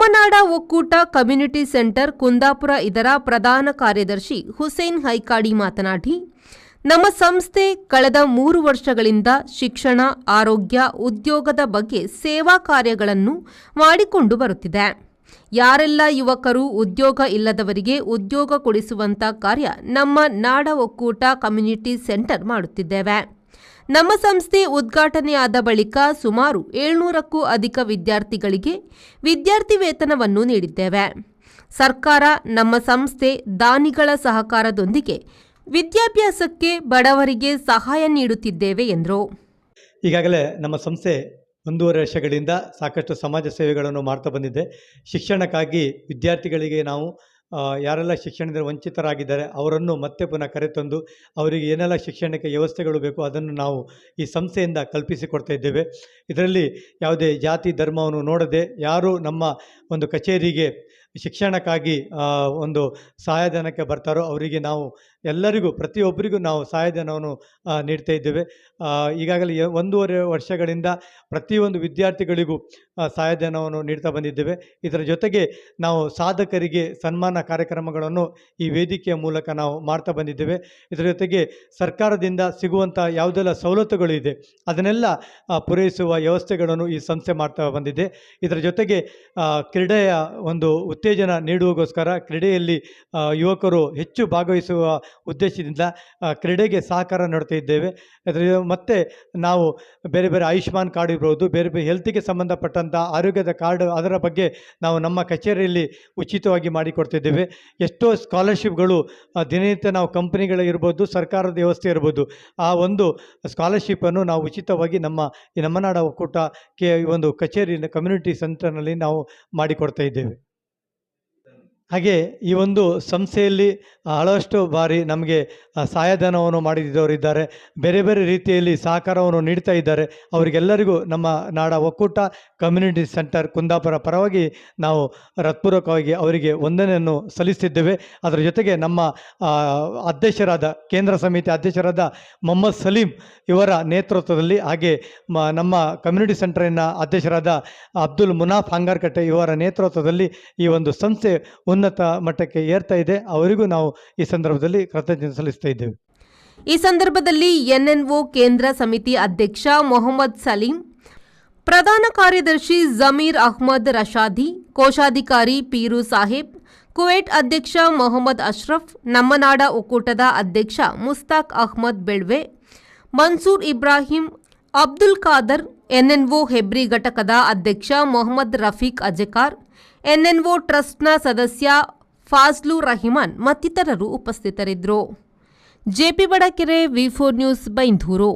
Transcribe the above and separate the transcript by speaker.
Speaker 1: ನಮ್ಮ ನಾಡ ಒಕ್ಕೂಟ ಕಮ್ಯುನಿಟಿ ಸೆಂಟರ್ ಕುಂದಾಪುರ ಇದರ ಪ್ರಧಾನ ಕಾರ್ಯದರ್ಶಿ ಹುಸೇನ್ ಹೈಕಾಡಿ ಮಾತನಾಡಿ, ನಮ್ಮ ಸಂಸ್ಥೆ ಕಳೆದ 3 ವರ್ಷಗಳಿಂದ ಶಿಕ್ಷಣ, ಆರೋಗ್ಯ, ಉದ್ಯೋಗದ ಬಗ್ಗೆ ಸೇವಾ ಕಾರ್ಯಗಳನ್ನು ಮಾಡಿಕೊಂಡು ಬರುತ್ತಿದೆ. ಯಾರೆಲ್ಲ ಯುವಕರು ಉದ್ಯೋಗ ಇಲ್ಲದವರಿಗೆ ಉದ್ಯೋಗ ಕೊಡಿಸುವಂತ ಕಾರ್ಯ ನಮ್ಮ ನಾಡ ಒಕ್ಕೂಟ ಕಮ್ಯುನಿಟಿ ಸೆಂಟರ್ ಮಾಡುತ್ತಿದ್ದೇವೆ. ನಮ್ಮ ಸಂಸ್ಥೆ ಉದ್ಘಾಟನೆಯಾದ ಬಳಿಕ ಸುಮಾರು 700ಕ್ಕೂ ಅಧಿಕ ವಿದ್ಯಾರ್ಥಿಗಳಿಗೆ ವಿದ್ಯಾರ್ಥಿ ವೇತನವನ್ನು ನೀಡಿದ್ದೇವೆ. ಸರ್ಕಾರ, ನಮ್ಮ ಸಂಸ್ಥೆ ದಾನಿಗಳ ಸಹಕಾರದೊಂದಿಗೆ ವಿದ್ಯಾಭ್ಯಾಸಕ್ಕೆ ಬಡವರಿಗೆ ಸಹಾಯ ನೀಡುತ್ತಿದ್ದೇವೆ ಎಂದರು.
Speaker 2: ಈಗಾಗಲೇ ನಮ್ಮ ಸಂಸ್ಥೆ 1.5 ವರ್ಷಗಳಿಂದ ಸಾಕಷ್ಟು ಸಮಾಜ ಸೇವೆಗಳನ್ನು ಮಾಡ್ತಾ ಬಂದಿದೆ. ಶಿಕ್ಷಣಕ್ಕಾಗಿ ವಿದ್ಯಾರ್ಥಿಗಳಿಗೆ ನಾವು ಯಾರೆಲ್ಲ ಶಿಕ್ಷಣದಿಂದ ವಂಚಿತರಾಗಿದ್ದಾರೆ ಅವರನ್ನು ಮತ್ತೆ ಪುನಃ ಕರೆತಂದು ಅವರಿಗೆ ಏನೆಲ್ಲ ಶಿಕ್ಷಣಕ್ಕೆ ವ್ಯವಸ್ಥೆಗಳು ಬೇಕು ಅದನ್ನು ನಾವು ಈ ಸಂಸ್ಥೆಯಿಂದ ಕಲ್ಪಿಸಿಕೊಡ್ತಾ ಇದ್ದೇವೆ. ಇದರಲ್ಲಿ ಯಾವುದೇ ಜಾತಿ ಧರ್ಮವನ್ನು ನೋಡದೆ ಯಾರು ನಮ್ಮ ಒಂದು ಕಚೇರಿಗೆ ಶಿಕ್ಷಣಕ್ಕಾಗಿ ಒಂದು ಸಹಾಯಧನಕ್ಕೆ ಬರ್ತಾರೋ ಅವರಿಗೆ ನಾವು ಎಲ್ಲರಿಗೂ ಪ್ರತಿಯೊಬ್ಬರಿಗೂ ನಾವು ಸಹಾಯಧನವನ್ನು ನೀಡ್ತಾ ಇದ್ದೇವೆ. ಈಗಾಗಲೇ 1.5 ವರ್ಷಗಳಿಂದ ಪ್ರತಿಯೊಂದು ವಿದ್ಯಾರ್ಥಿಗಳಿಗೂ ಸಹಾಯಧನವನ್ನು ನೀಡ್ತಾ ಬಂದಿದ್ದೇವೆ. ಇದರ ಜೊತೆಗೆ ನಾವು ಸಾಧಕರಿಗೆ ಸನ್ಮಾನ ಕಾರ್ಯಕ್ರಮಗಳನ್ನು ಈ ವೇದಿಕೆಯ ಮೂಲಕ ನಾವು ಮಾಡ್ತಾ ಬಂದಿದ್ದೇವೆ. ಇದರ ಜೊತೆಗೆ ಸರ್ಕಾರದಿಂದ ಸಿಗುವಂಥ ಯಾವುದೆಲ್ಲ ಸವಲತ್ತುಗಳು ಇದೆ ಅದನ್ನೆಲ್ಲ ಪೂರೈಸುವ ವ್ಯವಸ್ಥೆಗಳನ್ನು ಈ ಸಂಸ್ಥೆ ಮಾಡ್ತಾ ಬಂದಿದೆ. ಇದರ ಜೊತೆಗೆ ಕ್ರೀಡೆಯ ಒಂದು ಉತ್ತೇಜನ ನೀಡುವಗೋಸ್ಕರ ಕ್ರೀಡೆಯಲ್ಲಿ ಯುವಕರು ಹೆಚ್ಚು ಭಾಗವಹಿಸುವ ಉದ್ದೇಶದಿಂದ ಕ್ರೀಡೆಗೆ ಸಹಕಾರ ನೀಡ್ತಾ ಇದ್ದೇವೆ. ಮತ್ತು ನಾವು ಬೇರೆ ಬೇರೆ ಆಯುಷ್ಮಾನ್ ಕಾರ್ಡ್ ಇರ್ಬೋದು, ಬೇರೆ ಬೇರೆ ಹೆಲ್ತಿಗೆ ಸಂಬಂಧಪಟ್ಟಂಥ ಆರೋಗ್ಯದ ಕಾರ್ಡ್ ಅದರ ಬಗ್ಗೆ ನಾವು ನಮ್ಮ ಕಚೇರಿಯಲ್ಲಿ ಉಚಿತವಾಗಿ ಮಾಡಿಕೊಡ್ತಿದ್ದೇವೆ. ಎಷ್ಟೋ ಸ್ಕಾಲರ್ಶಿಪ್ಗಳು ದಿನನಿತ್ಯ ನಾವು ಕಂಪನಿಗಳಿರ್ಬೋದು, ಸರ್ಕಾರದ ವ್ಯವಸ್ಥೆ ಇರ್ಬೋದು, ಆ ಒಂದು ಸ್ಕಾಲರ್ಶಿಪ್ಪನ್ನು ನಾವು ಉಚಿತವಾಗಿ ನಮ್ಮ ನಾಡ ಒಕ್ಕೂಟಕ್ಕೆ ಒಂದು ಕಚೇರಿ ಕಮ್ಯುನಿಟಿ ಸೆಂಟರ್ನಲ್ಲಿ ನಾವು ಮಾಡಿಕೊಡ್ತಾ ಇದ್ದೇವೆ. ಹಾಗೆ ಈ ಒಂದು ಸಂಸ್ಥೆಯಲ್ಲಿ ಹಲವಷ್ಟು ಬಾರಿ ನಮಗೆ ಸಹಾಯಧನವನ್ನು ಮಾಡಿದವರಿದ್ದಾರೆ, ಬೇರೆ ಬೇರೆ ರೀತಿಯಲ್ಲಿ ಸಹಕಾರವನ್ನು ನೀಡ್ತಾ ಇದ್ದಾರೆ. ಅವರಿಗೆಲ್ಲರಿಗೂ ನಮ್ಮ ನಾಡ ಒಕ್ಕೂಟ ಕಮ್ಯುನಿಟಿ ಸೆಂಟರ್ ಕುಂದಾಪುರ ಪರವಾಗಿ ನಾವು ಹೃತ್ಪೂರ್ವಕವಾಗಿ ಅವರಿಗೆ ವಂದನೆಯನ್ನು ಸಲ್ಲಿಸ್ತಿದ್ದೇವೆ. ಅದರ ಜೊತೆಗೆ ನಮ್ಮ ಅಧ್ಯಕ್ಷರಾದ ಕೇಂದ್ರ ಸಮಿತಿ ಅಧ್ಯಕ್ಷರಾದ ಮೊಹಮ್ಮದ್ ಸಲೀಂ ಇವರ ನೇತೃತ್ವದಲ್ಲಿ, ಹಾಗೆ ನಮ್ಮ ಕಮ್ಯುನಿಟಿ ಸೆಂಟರಿನ ಅಧ್ಯಕ್ಷರಾದ ಅಬ್ದುಲ್ ಮುನಾಫ್ ಹಂಗಾರ್ಕಟ್ಟೆ ಇವರ ನೇತೃತ್ವದಲ್ಲಿ ಈ ಒಂದು ಸಂಸ್ಥೆ ಉನ್ನತ ಮಟ್ಟಕ್ಕೆ ಏರ್ತಾ ಇದೆ. ಅವರಿಗೂ ನಾವು ಈ ಸಂದರ್ಭದಲ್ಲಿ ಕೃತಜ್ಞತೆ ಸಲ್ಲಿಸ್ತಾ ಇದ್ದೇವೆ.
Speaker 1: ಈ ಸಂದರ್ಭದಲ್ಲಿ ಎನ್ಎನ್ಒ ಕೇಂದ್ರ ಸಮಿತಿ ಅಧ್ಯಕ್ಷ ಮೊಹಮ್ಮದ್ ಸಲೀಂ, ಪ್ರಧಾನ ಕಾರ್ಯದರ್ಶಿ ಜಮೀರ್ ಅಹ್ಮದ್ ರಶಾದಿ, ಕೋಶಾಧಿಕಾರಿ ಪೀರು ಸಾಹೇಬ್, ಕುವೈಟ್ ಅಧ್ಯಕ್ಷ ಮೊಹಮ್ಮದ್ ಅಶ್ರಫ್, ನಮ್ಮ ನಾಡ ಒಕ್ಕೂಟದ ಅಧ್ಯಕ್ಷ ಮುಸ್ತಾಕ್ ಅಹ್ಮದ್ ಬೆಳ್ವೆ, ಮನ್ಸೂರ್ ಇಬ್ರಾಹಿಂ, ಅಬ್ದುಲ್ ಖಾದರ್, ಎನ್ಎನ್ಒ ಹೆಬ್ರಿ ಘಟಕದ ಅಧ್ಯಕ್ಷ ಮೊಹಮ್ಮದ್ ರಫೀಕ್ ಅಜೆಕಾರ್, ಎನ್ಎನ್ಒ ಟ್ರಸ್ಟ್ನ ಸದಸ್ಯ ಫಾಜ್ಲು ರಹಿಮಾನ್ ಮತ್ತಿತರರು ಉಪಸ್ಥಿತರಿದ್ದರು. ಜೆಪಿ ಬಡಕೆರೆ, ವಿ4 ನ್ಯೂಸ್, ಬೈಂದೂರು.